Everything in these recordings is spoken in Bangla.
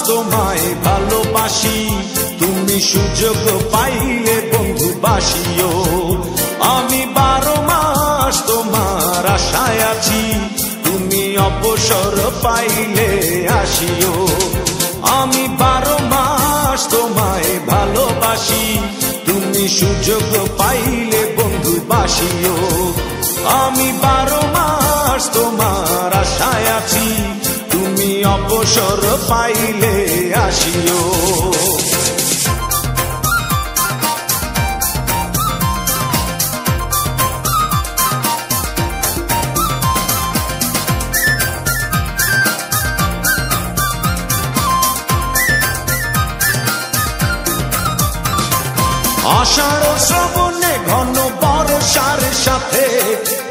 তোমায় ভালোবাসি, তুমি সুযোগ পাইলে বন্ধু বাসিও। আমি 12 মাস তোমার আশায় আছি, তুমি অবসর পাইলে আসিও। আমি 12 মাস তোমায় ভালোবাসি, তুমি সুযোগ পাইলে বন্ধু বাসিও। আমি 12 মাস তোমার আশায় আছি, তুমি অবসর পাইলে আসিও। আষাঢ় শ্রাবণে ঘন বর্ষার সাথে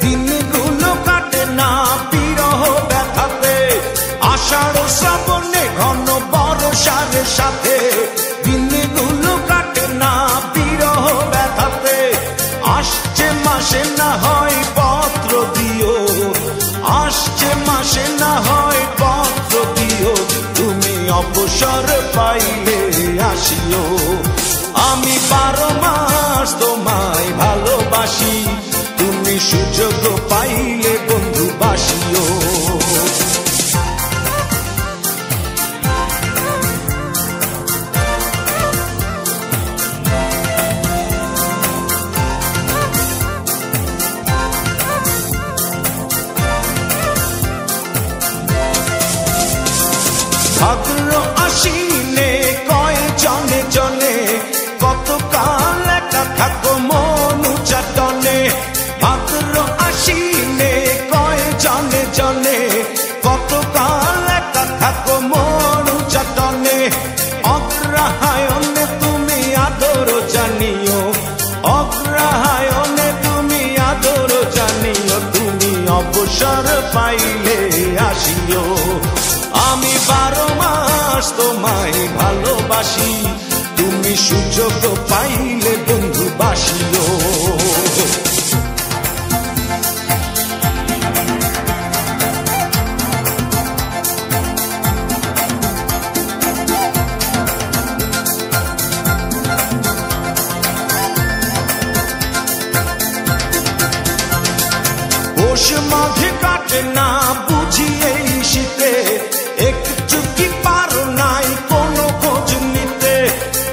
দিনগুলো কাটে না বিরহ ব্যথাতে। আষাঢ় শ্রাবণে ঘন বর্ষার সাথে দিনগুলো কাটে না বিরহ ব্যথাতে। আসছে মাসে না হয় পত্র দিও, আসছে মাসে না হয় পত্র দিও, তুমি অবসর পাইলে আসিও। আমি 12 মাস তোমায় ভালোবাসি, তুমি সুযোগ পাইলে বন্ধু বাসিও। ভাদ্র আশ্বিনে কয় জনে জনে, কতকাল একা থাকো মন চাটনে। ভাদ্র আশ্বিনে কয় জনে জনে, কতকাল একা থাকো মন চাটনে। অগ্রহায়ণে তুমি আদর জানিও, অগ্রহায়ণে তুমি আদর জানিও, তুমি অবসর পাইলে আসিও। আমি 12 মাস তোমায় ভালোবাসি, তুমি সুযোগ পাইলে বন্ধু বাসিও। পৌষ মাঘে কাটে না বুঝি এই শীতে, একটু কি পারো নাই কোনো খোঁজ নিতে।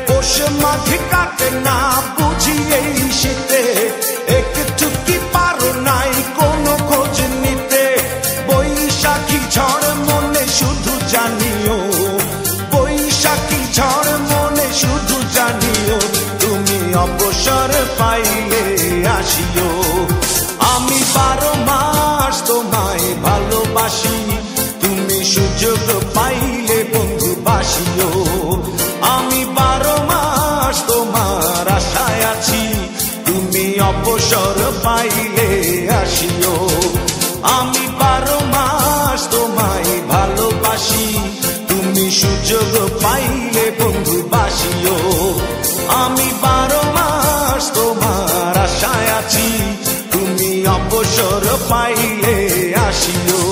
পৌষ মাঘে কাটে না বুঝি এই শীতে, একটু কি পারো নাই কোনো খোঁজ নিতে। বৈশাখী ঝড় মনে শুধু জানিও, বৈশাখী ঝড় মনে শুধু জানিও, তুমি অবসর পাইলে আসিও। আমি 12 মাস তোমায় ভালোবাসি, তুমি সুযোগ পাইলে বন্ধু বাসিও। আমি 12 মাস তোমার আশায় আছি, তুমি অবসর পাইলে আসিও। আমি 12 মাস তোমায় ভালোবাসি, তুমি সুযোগ পাইলে বন্ধু বাসিও। আমি 12 মাস তোমার আশায় আছি, তুমি অবসর পাইলে আসিও।